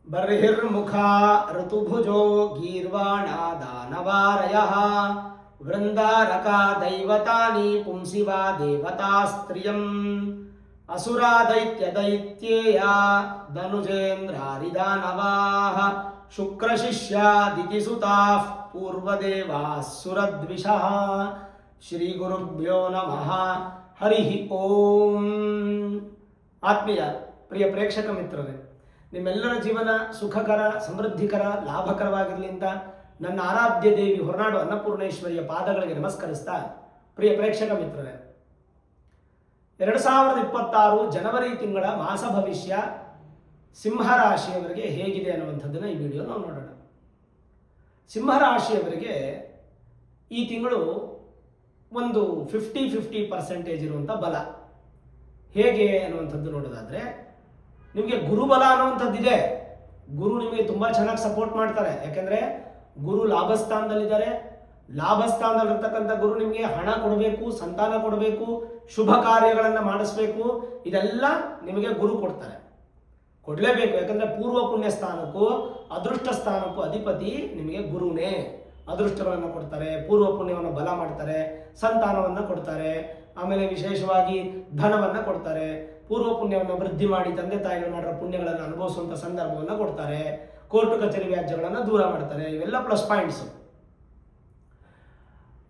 ಬರ್ಹಿರ್ಮುಖಾ ಋತುಭುಜೋ ಗೀರ್ವಾಣಾ ದಾನವಾರಯಃ ವೃಂದಾರಕಾ ದೈವತಾನಿ ಪುಂಸಿವಾ ದೇವತಾಸ್ತ್ರಿಯಂ ಅಸುರಾ ದೈತ್ಯ ದೈತ್ಯೇಯ ಧನುಜೇಂದ್ರಾರಿದಾನವಾಃ ಶುಕ್ರಶಿಷ್ಯಾದಿತಿಸುತಾಃ ಪೂರ್ವದೇವಾಸುರದ್ವಿಷಃ. ಶ್ರೀ ಗುರುಭ್ಯೋ ನಮಃ. ಹರಿ ಓಂ. ಆತ್ಮೀಯ ಪ್ರಿಯ ಪ್ರೇಕ್ಷಕ ಮಿತ್ರರೇ, ನಿಮ್ಮೆಲ್ಲರ ಜೀವನ ಸುಖಕರ, ಸಮೃದ್ಧಿಕರ, ಲಾಭಕರವಾಗಿರಲಿ ಅಂತ ನನ್ನ ಆರಾಧ್ಯ ದೇವಿ ಹೊರನಾಡು ಅನ್ನಪೂರ್ಣೇಶ್ವರಿಯ ಪಾದಗಳಿಗೆ ನಮಸ್ಕರಿಸ್ತಾ, ಪ್ರಿಯ ಪ್ರೇಕ್ಷಕ ಮಿತ್ರರೇ, 2026 ಜನವರಿ ತಿಂಗಳ ಮಾಸ ಭವಿಷ್ಯ ಸಿಂಹರಾಶಿಯವರಿಗೆ ಹೇಗಿದೆ ಅನ್ನುವಂಥದ್ದನ್ನು ಈ ವಿಡಿಯೋ ನಾವು ನೋಡೋಣ. ಸಿಂಹರಾಶಿಯವರಿಗೆ ಈ ತಿಂಗಳು ಒಂದು 50-50% ಇರುವಂಥ ಬಲ. ಹೇಗೆ ಅನ್ನುವಂಥದ್ದು ನೋಡೋದಾದರೆ, ನಿಮಗೆ ಗುರುಬಲ ಅನ್ನುವಂಥದ್ದಿದೆ. ಗುರು ನಿಮಗೆ ತುಂಬ ಚೆನ್ನಾಗಿ ಸಪೋರ್ಟ್ ಮಾಡ್ತಾರೆ. ಯಾಕೆಂದರೆ ಗುರು ಲಾಭಸ್ಥಾನದಲ್ಲಿದ್ದಾರೆ. ಲಾಭಸ್ಥಾನದಲ್ಲಿರ್ತಕ್ಕಂಥ ಗುರು ನಿಮಗೆ ಹಣ ಕೊಡಬೇಕು, ಸಂತಾನ ಕೊಡಬೇಕು, ಶುಭ ಕಾರ್ಯಗಳನ್ನು ಮಾಡಿಸ್ಬೇಕು, ಇದೆಲ್ಲ ನಿಮಗೆ ಗುರು ಕೊಡ್ತಾರೆ, ಕೊಡಲೇಬೇಕು. ಯಾಕಂದರೆ ಪೂರ್ವ ಪುಣ್ಯ ಸ್ಥಾನಕ್ಕೂ ಅದೃಷ್ಟ ಸ್ಥಾನಕ್ಕೂ ಅಧಿಪತಿ ನಿಮಗೆ ಗುರುನೇ. ಅದೃಷ್ಟಗಳನ್ನು ಕೊಡ್ತಾರೆ, ಪೂರ್ವ ಪುಣ್ಯವನ್ನು ಬಲ ಮಾಡ್ತಾರೆ, ಸಂತಾನವನ್ನು ಕೊಡ್ತಾರೆ, ಆಮೇಲೆ ವಿಶೇಷವಾಗಿ ಧನವನ್ನು ಕೊಡ್ತಾರೆ, ಪೂರ್ವ ಪುಣ್ಯವನ್ನು ವೃದ್ಧಿ ಮಾಡಿ ತಂದೆ ತಾಯಿಗಳು ಮಾಡಿರೋ ಪುಣ್ಯಗಳನ್ನು ಅನುಭವಿಸುವಂಥ ಸಂದರ್ಭವನ್ನು ಕೊಡ್ತಾರೆ, ಕೋರ್ಟು ಕಚೇರಿ ವ್ಯಾಜ್ಯಗಳನ್ನು ದೂರ ಮಾಡ್ತಾರೆ. ಇವೆಲ್ಲ ಪ್ಲಸ್ ಪಾಯಿಂಟ್ಸು.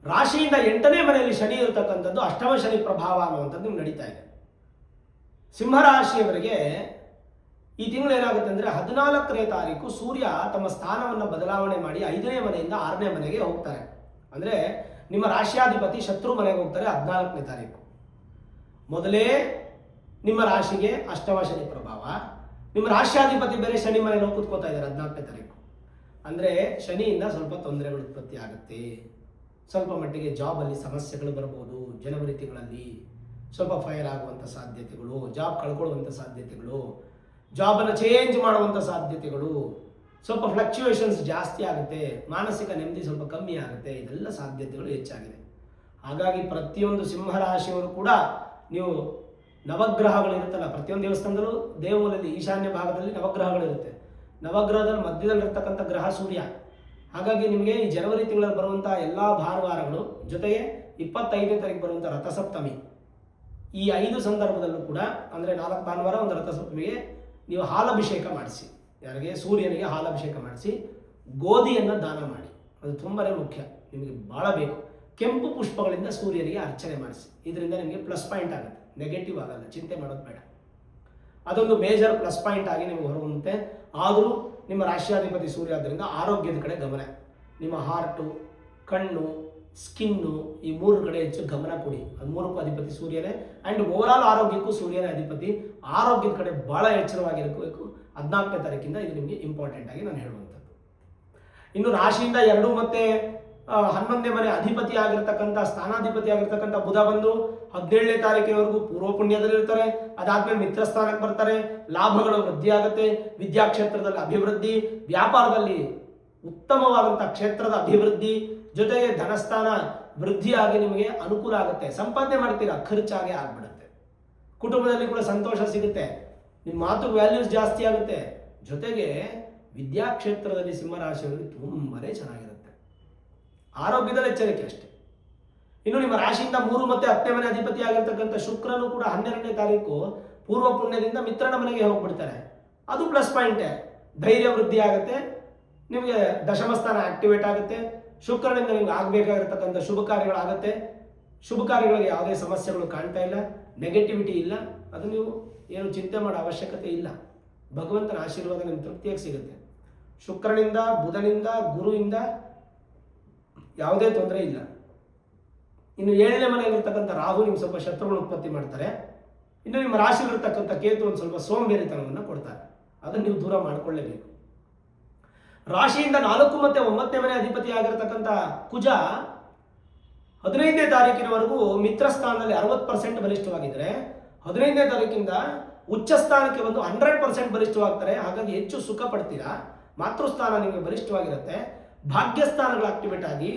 ರಾಶಿಯಿಂದ 8ನೇ ಮನೆಯಲ್ಲಿ ಶನಿ ಇರತಕ್ಕಂಥದ್ದು ಅಷ್ಟಮ ಶನಿ ಪ್ರಭಾವ ಅನ್ನುವಂಥದ್ದು ನಿಮ್ಗೆ ನಡೀತಾ ಇದೆ. ಸಿಂಹರಾಶಿಯವರಿಗೆ ಈ ತಿಂಗಳು ಏನಾಗುತ್ತೆ ಅಂದರೆ, 14ನೇ ತಾರೀಕು ಸೂರ್ಯ ತಮ್ಮ ಸ್ಥಾನವನ್ನು ಬದಲಾವಣೆ ಮಾಡಿ 5ನೇ ಮನೆಯಿಂದ 6ನೇ ಮನೆಗೆ ಹೋಗ್ತಾರೆ. ಅಂದರೆ ನಿಮ್ಮ ರಾಶಿಯಾಧಿಪತಿ ಶತ್ರು ಮನೆಗೆ ಹೋಗ್ತಾರೆ 14ನೇ ತಾರೀಕು. ಮೊದಲೇ ನಿಮ್ಮ ರಾಶಿಗೆ ಅಷ್ಟಮ ಶನಿ ಪ್ರಭಾವ, ನಿಮ್ಮ ರಾಶಿಯಾಧಿಪತಿ ಬೇರೆ ಶನಿ ಮನೆಗೆ ಹೋಗಿ ಕೂತ್ಕೋತಾ ಇದ್ದಾರೆ 14ನೇ ತಾರೀಕು. ಅಂದರೆ ಶನಿಯಿಂದ ಸ್ವಲ್ಪ ತೊಂದರೆಗಳು ಉತ್ಪತ್ತಿ ಆಗುತ್ತೆ. ಸ್ವಲ್ಪ ಮಟ್ಟಿಗೆ ಜಾಬಲ್ಲಿ ಸಮಸ್ಯೆಗಳು ಬರ್ಬೋದು. ಜನವರಿ ತಿಂಗಳಲ್ಲಿ ಸ್ವಲ್ಪ ಫೈರ್ ಆಗುವಂಥ ಸಾಧ್ಯತೆಗಳು, ಜಾಬ್ ಕಳ್ಕೊಳ್ಳುವಂಥ ಸಾಧ್ಯತೆಗಳು, ಜಾಬನ್ನು ಚೇಂಜ್ ಮಾಡುವಂಥ ಸಾಧ್ಯತೆಗಳು, ಸ್ವಲ್ಪ ಫ್ಲಕ್ಚುಯೇಷನ್ಸ್ ಜಾಸ್ತಿ ಆಗುತ್ತೆ, ಮಾನಸಿಕ ನೆಮ್ಮದಿ ಸ್ವಲ್ಪ ಕಮ್ಮಿ ಆಗುತ್ತೆ. ಇದೆಲ್ಲ ಸಾಧ್ಯತೆಗಳು ಹೆಚ್ಚಾಗಿದೆ. ಹಾಗಾಗಿ ಪ್ರತಿಯೊಂದು ಸಿಂಹರಾಶಿಯವರು ಕೂಡ ನೀವು ನವಗ್ರಹಗಳಿರುತ್ತಲ್ಲ, ಪ್ರತಿಯೊಂದು ದೇವಸ್ಥಾನದಲ್ಲೂ ದೇವರಲ್ಲಿ ಈಶಾನ್ಯ ಭಾಗದಲ್ಲಿ ನವಗ್ರಹಗಳಿರುತ್ತೆ. ನವಗ್ರಹದಲ್ಲಿ ಮಧ್ಯದಲ್ಲಿರ್ತಕ್ಕಂಥ ಗ್ರಹ ಸೂರ್ಯ. ಹಾಗಾಗಿ ನಿಮಗೆ ಈ ಜನವರಿ ತಿಂಗಳಲ್ಲಿ ಬರುವಂಥ ಎಲ್ಲ ಭಾನುವಾರಗಳು ಜೊತೆಗೆ 25ನೇ ತಾರೀಕು ಬರುವಂಥ ರಥಸಪ್ತಮಿ, ಈ 5 ಸಂದರ್ಭದಲ್ಲೂ ಕೂಡ, ಅಂದರೆ 4 ಭಾನುವಾರ ಒಂದು ರಥಸಪ್ತಮಿಗೆ ನೀವು ಹಾಲಭಿಷೇಕ ಮಾಡಿಸಿ. ಯಾರಿಗೆ? ಸೂರ್ಯನಿಗೆ ಹಾಲಭಿಷೇಕ ಮಾಡಿಸಿ ಗೋಧಿಯನ್ನು ದಾನ ಮಾಡಿ. ಅದು ತುಂಬಾ ಮುಖ್ಯ, ನಿಮಗೆ ಭಾಳ ಬೇಕು. ಕೆಂಪು ಪುಷ್ಪಗಳಿಂದ ಸೂರ್ಯನಿಗೆ ಅರ್ಚನೆ ಮಾಡಿಸಿ. ಇದರಿಂದ ನಿಮಗೆ ಪ್ಲಸ್ ಪಾಯಿಂಟ್ ಆಗುತ್ತೆ, ನೆಗೆಟಿವ್ ಆಗಲ್ಲ. ಚಿಂತೆ ಮಾಡೋದು ಬೇಡ. ಅದೊಂದು ಮೇಜರ್ ಪ್ಲಸ್ ಪಾಯಿಂಟ್ ಆಗಿ ನಿಮಗೆ ಹೊರಹೊಮ್ಮುತ್ತೆ. ಆದರೂ ನಿಮ್ಮ ರಾಶಿಯಾಧಿಪತಿ ಸೂರ್ಯ ಆದ್ದರಿಂದ ಆರೋಗ್ಯದ ಕಡೆ ಗಮನ. ನಿಮ್ಮ ಹಾರ್ಟು, ಕಣ್ಣು, ಸ್ಕಿನ್ನು, ಈ 3 ಕಡೆ ಹೆಚ್ಚು ಗಮನ ಕೊಡಿ. ಅದು 3ಕ್ಕೂ ಅಧಿಪತಿ ಸೂರ್ಯನೇ. ಆ್ಯಂಡ್ ಓವರಾಲ್ ಆರೋಗ್ಯಕ್ಕೂ ಸೂರ್ಯನೇ ಅಧಿಪತಿ. ಆರೋಗ್ಯದ ಕಡೆ ಭಾಳ ಎಚ್ಚರವಾಗಿರಬೇಕು. 14ನೇ ತಾರೀಕಿಂದ ಇದು ನಿಮಗೆ ಇಂಪಾರ್ಟೆಂಟ್ ಆಗಿ ನಾನು ಹೇಳುವಂಥದ್ದು. ಇನ್ನು ರಾಶಿಯಿಂದ 2 ಮತ್ತು 11ನೇ ಮನೆ ಅಧಿಪತಿ ಆಗಿರ್ತಕ್ಕಂಥ, ಸ್ಥಾನಾಧಿಪತಿ ಆಗಿರ್ತಕ್ಕಂಥ ಬುಧ ಬಂದು 17ನೇ ತಾರೀಕಿನವರೆಗೂ ಪೂರ್ವ ಪುಣ್ಯದಲ್ಲಿರ್ತಾರೆ. ಅದಾದ್ಮೇಲೆ ಮಿತ್ರ ಸ್ಥಾನಕ್ಕೆ ಬರ್ತಾರೆ. ಲಾಭಗಳು ವೃದ್ಧಿ ಆಗುತ್ತೆ. ವಿದ್ಯಾಕ್ಷೇತ್ರದಲ್ಲಿ ಅಭಿವೃದ್ಧಿ, ವ್ಯಾಪಾರದಲ್ಲಿ ಉತ್ತಮವಾದಂಥ ಕ್ಷೇತ್ರದ ಅಭಿವೃದ್ಧಿ, ಜೊತೆಗೆ ಧನಸ್ಥಾನ ವೃದ್ಧಿಯಾಗಿ ನಿಮಗೆ ಅನುಕೂಲ ಆಗುತ್ತೆ. ಸಂಪಾದನೆ ಮಾಡ್ತೀರಾ, ಖರ್ಚಾಗೆ ಆಗ್ಬಿಡುತ್ತೆ. ಕುಟುಂಬದಲ್ಲಿ ಕೂಡ ಸಂತೋಷ ಸಿಗುತ್ತೆ. ನಿಮ್ಮ ಮಾತು ವ್ಯಾಲ್ಯೂಸ್ ಜಾಸ್ತಿ ಆಗುತ್ತೆ. ಜೊತೆಗೆ ವಿದ್ಯಾಕ್ಷೇತ್ರದಲ್ಲಿ ಸಿಂಹರಾಶಿಯವರಿಗೆ ತುಂಬಾನೇ ಚೆನ್ನಾಗಿರುತ್ತೆ. ಆರೋಗ್ಯದಲ್ಲಿ ಎಚ್ಚರಿಕೆ ಅಷ್ಟೇ. ಇನ್ನು ನಿಮ್ಮ ರಾಶಿಯಿಂದ 3 ಮತ್ತು 10ನೇ ಮನೆ ಅಧಿಪತಿ ಆಗಿರ್ತಕ್ಕಂಥ ಶುಕ್ರನು ಕೂಡ 12ನೇ ತಾರೀಕು ಪೂರ್ವ ಪುಣ್ಯದಿಂದ ಮಿತ್ರನ ಮನೆಗೆ ಹೋಗ್ಬಿಡ್ತಾರೆ. ಅದು ಪ್ಲಸ್ ಪಾಯಿಂಟೇ. ಧೈರ್ಯ ವೃದ್ಧಿ ಆಗುತ್ತೆ. ನಿಮಗೆ ದಶಮ ಸ್ಥಾನ ಆಕ್ಟಿವೇಟ್ ಆಗುತ್ತೆ. ಶುಕ್ರನಿಂದ ನಿಮ್ಗೆ ಆಗಬೇಕಾಗಿರ್ತಕ್ಕಂಥ ಶುಭ ಕಾರ್ಯಗಳಾಗುತ್ತೆ. ಶುಭ ಕಾರ್ಯಗಳಿಗೆ ಯಾವುದೇ ಸಮಸ್ಯೆಗಳು ಕಾಣ್ತಾ ಇಲ್ಲ, ನೆಗೆಟಿವಿಟಿ ಇಲ್ಲ. ಅದು ನೀವು ಏನು ಚಿಂತೆ ಮಾಡೋ ಅವಶ್ಯಕತೆ ಇಲ್ಲ. ಭಗವಂತನ ಆಶೀರ್ವಾದ ನಿಮ್ಗೆ ತೃಪ್ತಿಯಾಗಿ ಸಿಗುತ್ತೆ. ಶುಕ್ರನಿಂದ, ಬುಧನಿಂದ, ಗುರುವಿಂದ ಯಾವುದೇ ತೊಂದರೆ ಇಲ್ಲ. ಇನ್ನು 7ನೇ ಮನೆಯಲ್ಲಿರ್ತಕ್ಕಂಥ ರಾಹು ನಿಮ್ಗೆ ಸ್ವಲ್ಪ ಶತ್ರುಗಳು ಉತ್ಪತ್ತಿ ಮಾಡ್ತಾರೆ. ಇನ್ನು ನಿಮ್ಮ ರಾಶಿಯಲ್ಲಿರ್ತಕ್ಕಂಥ ಕೇತು ಒಂದು ಸ್ವಲ್ಪ ಸೋಂಬೇರಿತನವನ್ನು ಕೊಡ್ತಾರೆ. ಅದನ್ನು ನೀವು ದೂರ ಮಾಡಿಕೊಳ್ಳಲೇಬೇಕು. ರಾಶಿಯಿಂದ 4 ಮತ್ತು 9ನೇ ಮನೆ ಅಧಿಪತಿ ಆಗಿರತಕ್ಕಂಥ ಕುಜ 15ನೇ ತಾರೀಕಿನವರೆಗೂ ಮಿತ್ರ ಸ್ಥಾನದಲ್ಲಿ 60% ಬಲಿಷ್ಠವಾಗಿದ್ದರೆ 15ನೇ ತಾರೀಕಿಂದ ಉಚ್ಚ ಸ್ಥಾನಕ್ಕೆ ಬಂದು 100% ಬಲಿಷ್ಠವಾಗ್ತಾರೆ. ಹಾಗಾಗಿ ಹೆಚ್ಚು ಸುಖ ಪಡ್ತೀರಾ. ಮಾತೃಸ್ಥಾನ ನಿಮಗೆ ಬಲಿಷ್ಠವಾಗಿರುತ್ತೆ. ಭಾಗ್ಯಸ್ಥಾನಗಳು ಆಕ್ಟಿವೇಟ್ ಆಗಿ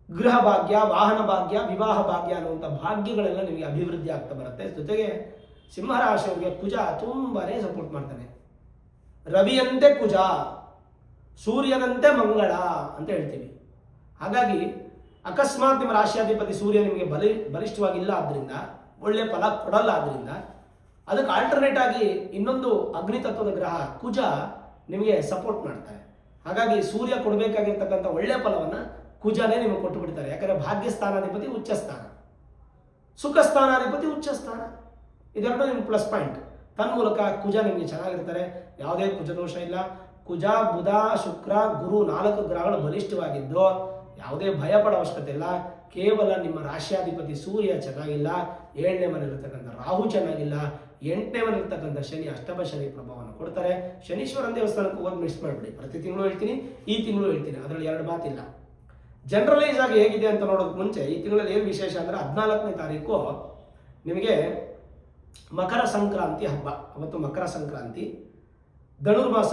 ಗೃಹ ಭಾಗ್ಯ, ವಾಹನ ಭಾಗ್ಯ, ವಿವಾಹ ಭಾಗ್ಯ ಅನ್ನುವಂಥ ಭಾಗ್ಯಗಳೆಲ್ಲ ನಿಮಗೆ ಅಭಿವೃದ್ಧಿ ಆಗ್ತಾ ಬರುತ್ತೆ. ಜೊತೆಗೆ ಸಿಂಹರಾಶಿಯವರಿಗೆ ಕುಜ ತುಂಬಾನೇ ಸಪೋರ್ಟ್ ಮಾಡ್ತಾನೆ. ರವಿಯಂತೆ ಕುಜ, ಸೂರ್ಯನಂತೆ ಮಂಗಳ ಅಂತ ಹೇಳ್ತೀವಿ. ಹಾಗಾಗಿ ಅಕಸ್ಮಾತ್ ನಿಮ್ಮ ರಾಶಿಯಾಧಿಪತಿ ಸೂರ್ಯ ನಿಮಗೆ ಬಲಿಷ್ಠವಾಗಿಲ್ಲ, ಆದ್ದರಿಂದ ಒಳ್ಳೆ ಫಲ ಕೊಡಲ್ಲ. ಆದ್ದರಿಂದ ಅದಕ್ಕೆ ಆಲ್ಟರ್ನೇಟ್ ಆಗಿ ಇನ್ನೊಂದು ಅಗ್ನಿ ತತ್ವದ ಗ್ರಹ ಕುಜ ನಿಮಗೆ ಸಪೋರ್ಟ್ ಮಾಡ್ತಾರೆ. ಹಾಗಾಗಿ ಸೂರ್ಯ ಕೊಡಬೇಕಾಗಿರ್ತಕ್ಕಂಥ ಒಳ್ಳೆ ಫಲವನ್ನು ಕುಜನೇ ನಿಮಗೆ ಕೊಟ್ಟು ಬಿಡ್ತಾರೆ. ಯಾಕಂದರೆ ಭಾಗ್ಯಸ್ಥಾನಾಧಿಪತಿ ಉಚ್ಚ ಸ್ಥಾನ, ಸುಖ ಸ್ಥಾನಾಧಿಪತಿ ಉಚ್ಚ ಸ್ಥಾನ, ಇದೆರಡು ನಿಮ್ಗೆ ಪ್ಲಸ್ ಪಾಯಿಂಟ್. ತನ್ಮೂಲಕ ಕುಜ ನಿಮಗೆ ಚೆನ್ನಾಗಿರ್ತಾರೆ, ಯಾವುದೇ ಕುಜದೋಷ ಇಲ್ಲ. ಕುಜ, ಬುಧ, ಶುಕ್ರ, ಗುರು 4 ಗ್ರಹಗಳು ಬಲಿಷ್ಠವಾಗಿದ್ದು ಯಾವುದೇ ಭಯ ಪಡೋ ಅವಶ್ಯಕತೆ ಇಲ್ಲ. ಕೇವಲ ನಿಮ್ಮ ರಾಶ್ಯಾಧಿಪತಿ ಸೂರ್ಯ ಚೆನ್ನಾಗಿಲ್ಲ, 7ನೇ ಮನೆಯಲ್ಲಿರ್ತಕ್ಕಂಥ ರಾಹು ಚೆನ್ನಾಗಿಲ್ಲ, 8ನೇ ಮನೆಯಲ್ಲಿರ್ತಕ್ಕಂಥ ಶನಿ ಅಷ್ಟಮ ಶನಿ ಪ್ರಭಾವವನ್ನು ಕೊಡ್ತಾರೆ. ಶನೀಶ್ವರನ ದೇವಸ್ಥಾನಕ್ಕೆ ಹೋಗಿ ಮಿಸ್ ಮಾಡಿಬಿಡಿ. ಪ್ರತಿ ತಿಂಗಳು ಹೇಳ್ತೀನಿ, ಈ ತಿಂಗಳು ಹೇಳ್ತೀನಿ, ಅದರಲ್ಲಿ 2 ಮಾತಿಲ್ಲ. ಜನರಲೈಸ್ ಆಗಿ ಹೇಗಿದೆ ಅಂತ ನೋಡೋದಕ್ಕೆ ಮುಂಚೆ ಈ ತಿಂಗಳಲ್ಲಿ ಏನು ವಿಶೇಷ ಅಂದರೆ 14ನೇ ತಾರೀಕು ನಿಮಗೆ ಮಕರ ಸಂಕ್ರಾಂತಿ ಹಬ್ಬ. ಅವತ್ತು ಮಕರ ಸಂಕ್ರಾಂತಿ, ಧನುರ್ಮಾಸ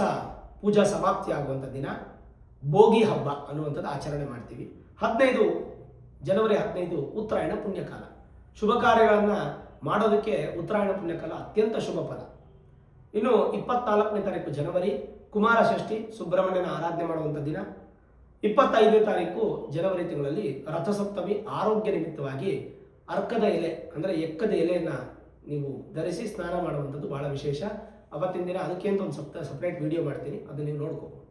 ಪೂಜಾ ಸಮಾಪ್ತಿ ಆಗುವಂಥ ದಿನ, ಭೋಗಿ ಹಬ್ಬ ಅನ್ನುವಂಥದ್ದು ಆಚರಣೆ ಮಾಡ್ತೀವಿ. 15 ಜನವರಿ 15 ಉತ್ತರಾಯಣ ಪುಣ್ಯಕಾಲ. ಶುಭ ಕಾರ್ಯಗಳನ್ನು ಮಾಡೋದಕ್ಕೆ ಉತ್ತರಾಯಣ ಪುಣ್ಯಕಾಲ ಅತ್ಯಂತ ಶುಭ ಫಲ. ಇನ್ನು 24ನೇ ತಾರೀಕು ಜನವರಿ ಕುಮಾರ ಷಷ್ಠಿ, ಸುಬ್ರಹ್ಮಣ್ಯನ ಆರಾಧನೆ ಮಾಡುವಂಥ ದಿನ. 25ನೇ ತಾರೀಕು ಜನವರಿ ತಿಂಗಳಲ್ಲಿ ರಥಸಪ್ತಮಿ. ಆರೋಗ್ಯ ನಿಮಿತ್ತವಾಗಿ ಅರ್ಕದ ಎಲೆ ಅಂದರೆ ಎಕ್ಕದ ಎಲೆಯನ್ನು ನೀವು ಧರಿಸಿ ಸ್ನಾನ ಮಾಡುವಂಥದ್ದು ಬಹಳ ವಿಶೇಷ ಅವತ್ತಿನ ದಿನ. ಅದಕ್ಕೆ ಅಂತ ಒಂದು ಸಪ್ರೇಟ್ ವಿಡಿಯೋ ಮಾಡ್ತೀನಿ, ಅದನ್ನು ನೀವು ನೋಡ್ಕೋಬೋದು.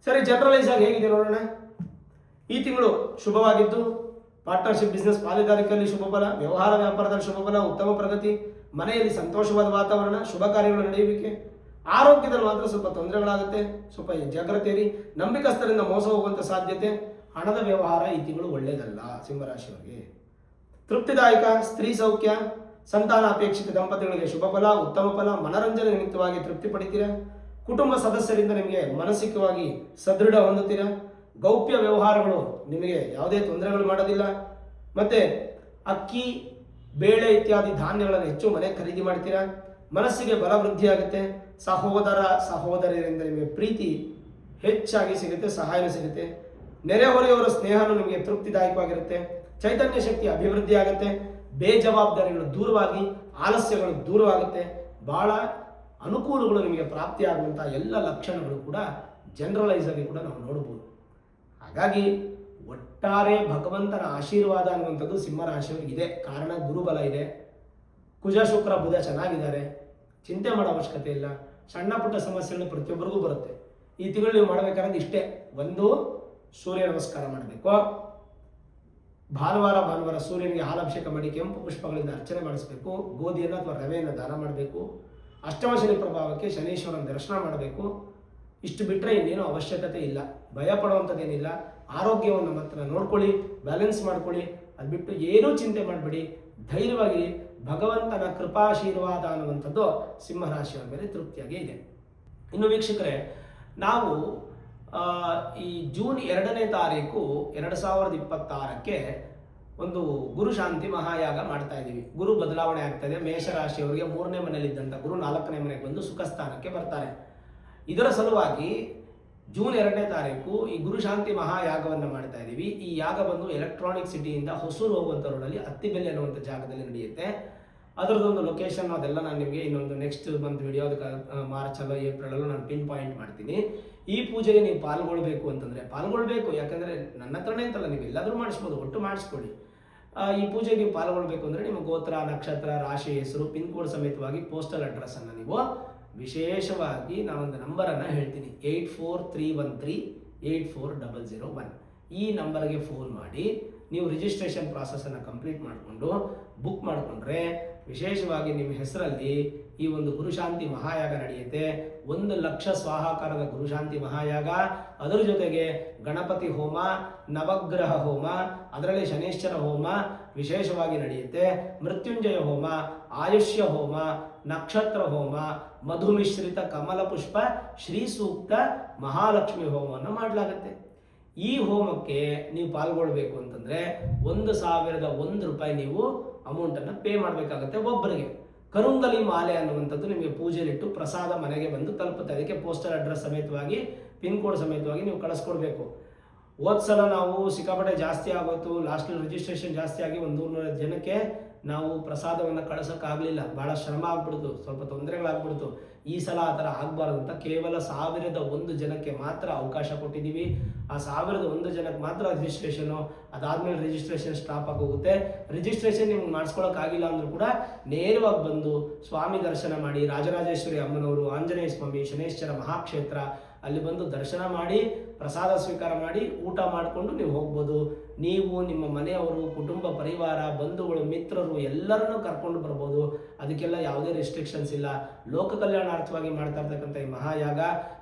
ಸರಿ, ಜನರಲೈಸ್ ಆಗಿ ಹೇಗಿದೆ ನೋಡೋಣ. ಈ ತಿಂಗಳು ಶುಭವಾಗಿದ್ದು ಪಾರ್ಟ್ನರ್ಶಿಪ್, ಬಿಸ್ನೆಸ್, ಪಾಲುದಾರಿಕೆಯಲ್ಲಿ ಶುಭ ಫಲ, ವ್ಯವಹಾರ ವ್ಯಾಪಾರದಲ್ಲಿ ಶುಭ ಫಲ, ಉತ್ತಮ ಪ್ರಗತಿ, ಮನೆಯಲ್ಲಿ ಸಂತೋಷವಾದ ವಾತಾವರಣ, ಶುಭ ಕಾರ್ಯಗಳು ನಡೆಯುವಿಕೆ. ಆರೋಗ್ಯದಲ್ಲಿ ಮಾತ್ರ ಸ್ವಲ್ಪ ತೊಂದರೆಗಳಾಗುತ್ತೆ, ಸ್ವಲ್ಪ ಜಾಗ್ರತೆ ಇರಿ. ನಂಬಿಕಸ್ಥರಿಂದ ಮೋಸ ಹೋಗುವಂಥ ಸಾಧ್ಯತೆ. ಹಣದ ವ್ಯವಹಾರ ಈ ತಿಂಗಳು ಒಳ್ಳೆಯದಲ್ಲ ಸಿಂಹರಾಶಿಯವರಿಗೆ. ತೃಪ್ತಿದಾಯಕ ಸ್ತ್ರೀ ಸೌಖ್ಯ, ಸಂತಾನ ಅಪೇಕ್ಷಿತ ದಂಪತಿಗಳಿಗೆ ಶುಭ ಫಲ, ಉತ್ತಮ ಫಲ, ಮನರಂಜನೆ ನಿಮಿತ್ತವಾಗಿ ತೃಪ್ತಿ ಪಡಿತೀರ. ಕುಟುಂಬ ಸದಸ್ಯರಿಂದ ನಿಮಗೆ ಮಾನಸಿಕವಾಗಿ ಸದೃಢ ಹೊಂದುತ್ತೀರ. ಗೌಪ್ಯ ವ್ಯವಹಾರಗಳು ನಿಮಗೆ ಯಾವುದೇ ತೊಂದರೆಗಳು ಮಾಡೋದಿಲ್ಲ. ಮತ್ತೆ ಅಕ್ಕಿ, ಬೇಳೆ ಇತ್ಯಾದಿ ಧಾನ್ಯಗಳನ್ನು ಹೆಚ್ಚು ಮನೆ ಖರೀದಿ ಮಾಡ್ತೀರಾ. ಮನಸ್ಸಿಗೆ ಬಲ ವೃದ್ಧಿ ಆಗುತ್ತೆ. ಸಹೋದರ ಸಹೋದರಿಯರಿಂದ ನಿಮಗೆ ಪ್ರೀತಿ ಹೆಚ್ಚಾಗಿ ಸಿಗುತ್ತೆ, ಸಹಾಯ ಸಿಗುತ್ತೆ. ನೆರೆಹೊರೆಯವರ ಸ್ನೇಹನೂ ನಿಮಗೆ ತೃಪ್ತಿದಾಯಕವಾಗಿರುತ್ತೆ. ಚೈತನ್ಯ ಶಕ್ತಿ ಅಭಿವೃದ್ಧಿ ಆಗುತ್ತೆ. ಬೇಜವಾಬ್ದಾರಿಗಳು ದೂರವಾಗಿ ಆಲಸ್ಯಗಳು ದೂರವಾಗುತ್ತೆ. ಬಹಳ ಅನುಕೂಲಗಳು ನಿಮಗೆ ಪ್ರಾಪ್ತಿಯಾಗುವಂಥ ಎಲ್ಲ ಲಕ್ಷಣಗಳು ಕೂಡ ಜನರಲೈಸ್ ಆಗಿ ಕೂಡ ನಾವು ನೋಡ್ಬೋದು. ಹಾಗಾಗಿ ಒಟ್ಟಾರೆ ಭಗವಂತನ ಆಶೀರ್ವಾದ ಅನ್ನುವಂಥದ್ದು ಸಿಂಹರಾಶಿಯವರಿಗೆ ಇದೆ. ಕಾರಣ ಗುರುಬಲ ಇದೆ, ಕುಜ ಶುಕ್ರ ಬುಧ ಚೆನ್ನಾಗಿದ್ದಾರೆ, ಚಿಂತೆ ಮಾಡೋ ಅವಶ್ಯಕತೆ ಇಲ್ಲ. ಸಣ್ಣ ಪುಟ್ಟ ಸಮಸ್ಯೆಗಳು ಪ್ರತಿಯೊಬ್ಬರಿಗೂ ಬರುತ್ತೆ. ಈ ತಿಂಗಳು ನೀವು ಮಾಡಬೇಕಾದ್ರೆ ಇಷ್ಟೇ: 1 ಸೂರ್ಯ ನಮಸ್ಕಾರ ಮಾಡಬೇಕು. ಭಾನುವಾರ ಸೂರ್ಯನಿಗೆ ಹಾಲಾಭಿಷೇಕ ಮಾಡಿ ಕೆಂಪು ಪುಷ್ಪಗಳಿಂದ ಅರ್ಚನೆ ಮಾಡಿಸಬೇಕು. ಗೋಧಿಯನ್ನು ಅಥವಾ ರವೆಯನ್ನು ದಾನ ಮಾಡಬೇಕು. ಅಷ್ಟಮ ಶನಿ ಪ್ರಭಾವಕ್ಕೆ ಶನೀಶ್ವರನ ದರ್ಶನ ಮಾಡಬೇಕು. ಇಷ್ಟು ಬಿಟ್ಟರೆ ಇನ್ನೇನು ಅವಶ್ಯಕತೆ ಇಲ್ಲ. ಭಯ ಪಡುವಂಥದ್ದೇನಿಲ್ಲ. ಆರೋಗ್ಯವನ್ನು ಮಾತ್ರ ನೋಡ್ಕೊಳ್ಳಿ, ಬ್ಯಾಲೆನ್ಸ್ ಮಾಡ್ಕೊಳ್ಳಿ. ಅದು ಬಿಟ್ಟು ಏನೂ ಚಿಂತೆ ಮಾಡಬೇಡಿ, ಧೈರ್ಯವಾಗಿ ಭಗವಂತನ ಕೃಪಾಶೀರ್ವಾದ ಅನ್ನುವಂಥದ್ದು ಸಿಂಹರಾಶಿಯವರ ಮೇಲೆ ತೃಪ್ತಿಯಾಗಿ ಇದೆ. ಇನ್ನು ವೀಕ್ಷಕರೇ, ನಾವು ಈ ಜೂನ್ 2ನೇ ತಾರೀಕು 2026ಕ್ಕೆ ಒಂದು ಗುರು ಶಾಂತಿ ಮಹಾಯಾಗ ಮಾಡ್ತಾ ಇದ್ದೀವಿ. ಗುರು ಬದಲಾವಣೆ ಆಗ್ತದೆ. ಮೇಷರಾಶಿಯವರಿಗೆ 3ನೇ ಮನೆಯಲ್ಲಿದ್ದಂಥ ಗುರು 4ನೇ ಮನೆಗೆ ಬಂದು ಸುಖ ಸ್ಥಾನಕ್ಕೆ ಬರ್ತಾರೆ. ಇದರ ಸಲುವಾಗಿ ಜೂನ್ 2ನೇ ತಾರೀಕು ಈ ಗುರುಶಾಂತಿ ಮಹಾಯಾಗವನ್ನು ಮಾಡ್ತಾ ಇದ್ದೀವಿ. ಈ ಯಾಗ ಬಂದು ಎಲೆಕ್ಟ್ರಾನಿಕ್ ಸಿಟಿಯಿಂದ ಹೊಸೂರು ಹೋಗುವಂಥ ರೋಡಲ್ಲಿ ಅತ್ತಿಬೆಲೆ ಅನ್ನುವಂಥ ಜಾಗದಲ್ಲಿ ನಡೆಯುತ್ತೆ. ಅದರದೊಂದು ಲೊಕೇಶನ್ ಅದೆಲ್ಲ ನಾನು ನಿಮಗೆ ಇನ್ನೊಂದು ನೆಕ್ಸ್ಟ್ ಮಂತ್ ವಿಡಿಯೋ, ಅದಕ್ಕೆ ಮಾರ್ಚಲ್ಲೋ ಏಪ್ರಿಲಲ್ಲೋ ನಾನು ಪಿನ್ ಪಾಯಿಂಟ್ ಮಾಡ್ತೀನಿ. ಈ ಪೂಜೆಗೆ ನೀವು ಪಾಲ್ಗೊಳ್ಬೇಕು ಅಂತಂದರೆ ಪಾಲ್ಗೊಳ್ಬೇಕು. ಯಾಕಂದರೆ ನನ್ನ ಹತ್ರನೇ ಅಂತಲ್ಲ, ನೀವು ಎಲ್ಲಾದರೂ ಮಾಡಿಸ್ಬೋದು, ಒಟ್ಟು ಮಾಡಿಸ್ಕೊಳ್ಳಿ. ಈ ಪೂಜೆಗೆ ನೀವು ಪಾಲ್ಗೊಳ್ಬೇಕು ಅಂದರೆ ನಿಮ್ಮ ಗೋತ್ರ, ನಕ್ಷತ್ರ, ರಾಶಿ, ಹೆಸರು, ಪಿನ್ ಕೋಡ್ ಸಮೇತವಾಗಿ ಪೋಸ್ಟಲ್ ಅಡ್ರೆಸ್ಸನ್ನು ನೀವು ವಿಶೇಷವಾಗಿ ನಾನೊಂದು ನಂಬರನ್ನು ಹೇಳ್ತೀನಿ, 8431384001. ಈ ನಂಬರ್ಗೆ ಫೋನ್ ಮಾಡಿ ನೀವು ರಿಜಿಸ್ಟ್ರೇಷನ್ ಪ್ರಾಸೆಸನ್ನು ಕಂಪ್ಲೀಟ್ ಮಾಡಿಕೊಂಡು ಬುಕ್ ಮಾಡಿಕೊಂಡ್ರೆ ವಿಶೇಷವಾಗಿ ನಿಮ್ಮ ಹೆಸರಲ್ಲಿ ಈ ಒಂದು ಗುರುಶಾಂತಿ ಮಹಾಯಾಗ ನಡೆಯುತ್ತೆ. 1 ಲಕ್ಷ ಸ್ವಾಹಾಕಾರದ ಗುರುಶಾಂತಿ ಮಹಾಯಾಗ. ಅದರ ಜೊತೆಗೆ ಗಣಪತಿ ಹೋಮ, ನವಗ್ರಹ ಹೋಮ, ಅದರಲ್ಲಿ ಶನೇಶ್ವರ ಹೋಮ ವಿಶೇಷವಾಗಿ ನಡೆಯುತ್ತೆ. ಮೃತ್ಯುಂಜಯ ಹೋಮ, ಆಯುಷ್ಯ ಹೋಮ, ನಕ್ಷತ್ರ ಹೋಮ, ಮಧುಮಿಶ್ರಿತ ಕಮಲ ಪುಷ್ಪ, ಶ್ರೀ ಸೂಕ್ತ, ಮಹಾಲಕ್ಷ್ಮಿ ಹೋಮವನ್ನು ಮಾಡಲಾಗುತ್ತೆ. ಈ ಹೋಮಕ್ಕೆ ನೀವು ಪಾಲ್ಗೊಳ್ಬೇಕು ಅಂತಂದರೆ 1,001 ರೂಪಾಯಿ ನೀವು ಅಮೌಂಟನ್ನು ಪೇ ಮಾಡಬೇಕಾಗುತ್ತೆ ಒಬ್ಬರಿಗೆ. ಕರುಂಗಲಿ ಮಾಲೆ ಅನ್ನುವಂಥದ್ದು ನಿಮಗೆ ಪೂಜೆಲಿಟ್ಟು ಪ್ರಸಾದ ಮನೆಗೆ ಬಂದು ತಲುಪುತ್ತೆ. ಅದಕ್ಕೆ ಪೋಸ್ಟಲ್ ಅಡ್ರೆಸ್ ಸಮೇತವಾಗಿ ಪಿನ್ ಕೋಡ್ ಸಮೇತವಾಗಿ ನೀವು ಕಳಿಸ್ಕೊಡ್ಬೇಕು. ಹೋದ್ಸಲ ನಾವು ಸಿಕ್ಕಾಪಟ್ಟೆ ಜಾಸ್ತಿ ಆಗೋಯ್ತು, ಲಾಸ್ಟಲ್ಲಿ ರಿಜಿಸ್ಟ್ರೇಷನ್ ಜಾಸ್ತಿ ಆಗಿ 100 ಜನಕ್ಕೆ ನಾವು ಪ್ರಸಾದವನ್ನು ಕಳಿಸೋಕ್ಕಾಗಲಿಲ್ಲ. ಭಾಳ ಶ್ರಮ ಆಗ್ಬಿಡ್ತು, ಸ್ವಲ್ಪ ತೊಂದರೆಗಳಾಗ್ಬಿಡ್ತು. ಈ ಸಲ ಆ ಥರ ಆಗಬಾರ್ದು ಅಂತ ಕೇವಲ 1001 ಜನಕ್ಕೆ ಮಾತ್ರ ಅವಕಾಶ ಕೊಟ್ಟಿದ್ದೀವಿ. ಆ 1001 ಜನಕ್ಕೆ ಮಾತ್ರ ರಿಜಿಸ್ಟ್ರೇಷನು, ಅದಾದಮೇಲೆ ರಿಜಿಸ್ಟ್ರೇಷನ್ ಸ್ಟಾಪ್ ಆಗೋಗುತ್ತೆ. ರಿಜಿಸ್ಟ್ರೇಷನ್ ನಿಮ್ಗೆ ಮಾಡಿಸ್ಕೊಳ್ಳೋಕ್ಕಾಗಿಲ್ಲ ಅಂದರೂ ಕೂಡ ನೇರವಾಗಿ ಬಂದು ಸ್ವಾಮಿ ದರ್ಶನ ಮಾಡಿ, ರಾಜರಾಜೇಶ್ವರಿ ಅಮ್ಮನವರು, ಆಂಜನೇಯ ಸ್ವಾಮಿ, ಶನೇಶ್ವರ ಮಹಾಕ್ಷೇತ್ರ ಅಲ್ಲಿ ಬಂದು ದರ್ಶನ ಮಾಡಿ ಪ್ರಸಾದ ಸ್ವೀಕಾರ ಮಾಡಿ ಊಟ ಮಾಡಿಕೊಂಡು ನೀವು ಹೋಗ್ಬೋದು. ನೀವು ನಿಮ್ಮ ಮನೆಯವರು, ಕುಟುಂಬ ಪರಿವಾರ, ಬಂಧುಗಳು, ಮಿತ್ರರು ಎಲ್ಲರನ್ನೂ ಕರ್ಕೊಂಡು ಬರ್ಬೋದು. ಅದಕ್ಕೆಲ್ಲ ಯಾವುದೇ ರೆಸ್ಟ್ರಿಕ್ಷನ್ಸ್ ಇಲ್ಲ. ಲೋಕ ಕಲ್ಯಾಣಾರ್ಥವಾಗಿ ಮಾಡ್ತಾ ಇರ್ತಕ್ಕಂಥ ಈ ಮಹಾಯಾಗ,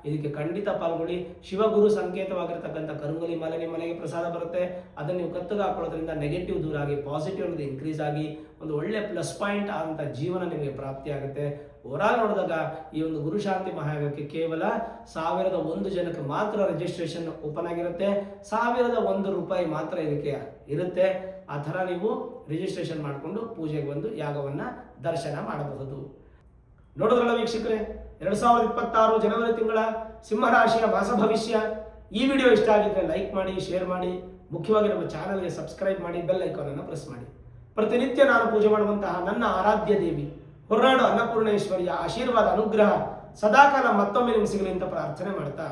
ಇದಕ್ಕೆ ಖಂಡಿತ ಪಾಲ್ಗೊಳ್ಳಿ. ಶಿವಗುರು ಸಂಕೇತವಾಗಿರ್ತಕ್ಕಂಥ ಕರುಂಗಲಿ ಮಾಲೆ ನಿಮ್ಮ ಮನೆಗೆ ಪ್ರಸಾದ ಬರುತ್ತೆ. ಅದನ್ನು ನೀವು ಕತ್ತಿಗೆ ಹಾಕೊಳ್ಳೋದ್ರಿಂದ ನೆಗೆಟಿವ್ ದೂರ ಆಗಿ ಪಾಸಿಟಿವ್ ಅನ್ನೋದು ಇನ್ಕ್ರೀಸ್ ಆಗಿ ಒಂದು ಒಳ್ಳೆ ಪ್ಲಸ್ ಪಾಯಿಂಟ್ ಆದಂಥ ಜೀವನ ನಿಮಗೆ ಪ್ರಾಪ್ತಿಯಾಗುತ್ತೆ. ಓವರಾಲ್ ನೋಡಿದಾಗ ಈ ಒಂದು ಗುರುಶಾಂತಿ ಮಹಾಯಾಗಕ್ಕೆ ಕೇವಲ 1001 ಜನಕ್ಕೆ ಮಾತ್ರ ರಿಜಿಸ್ಟ್ರೇಷನ್ ಓಪನ್ ಆಗಿರುತ್ತೆ. 1001 ರೂಪಾಯಿ ಮಾತ್ರ ಇದಕ್ಕೆ ಇರುತ್ತೆ. ಆ ಥರ ನೀವು ರಿಜಿಸ್ಟ್ರೇಷನ್ ಮಾಡಿಕೊಂಡು ಪೂಜೆಗೆ ಬಂದು ಯಾಗವನ್ನು ದರ್ಶನ ಮಾಡಬಹುದು. ನೋಡಿದ್ರಲ್ಲ ವೀಕ್ಷಕರೇ, 2026 ಜನವರಿ ತಿಂಗಳ ಸಿಂಹರಾಶಿಯ ಮಾಸ ಭವಿಷ್ಯ. ಈ ವಿಡಿಯೋ ಇಷ್ಟ ಆಗಿದ್ರೆ ಲೈಕ್ ಮಾಡಿ, ಶೇರ್ ಮಾಡಿ, ಮುಖ್ಯವಾಗಿ ನಮ್ಮ ಚಾನಲ್ಗೆ ಸಬ್ಸ್ಕ್ರೈಬ್ ಮಾಡಿ, ಬೆಲ್ ಐಕಾನನ್ನು ಪ್ರೆಸ್ ಮಾಡಿ. ಪ್ರತಿನಿತ್ಯ ನಾನು ಪೂಜೆ ಮಾಡುವಂತಹ ನನ್ನ ಆರಾಧ್ಯ ದೇವಿ ಹೊರನಾಡು ಅನ್ನಪೂರ್ಣೇಶ್ವರಿಯ ಆಶೀರ್ವಾದ ಅನುಗ್ರಹ ಸದಾಕಾಲ ಮತ್ತೊಮ್ಮೆ ನಿಮಗೆ ಸಿಗಲಿ ಅಂತ ಪ್ರಾರ್ಥನೆ ಮಾಡ್ತಾ,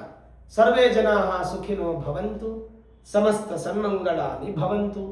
ಸರ್ವೇ ಜನಾಃ ಸುಖಿನೋ ಭವಂತು, ಸಮಸ್ತ ಸನ್ಮಂಗಳಾನಿ ಭವಂತು.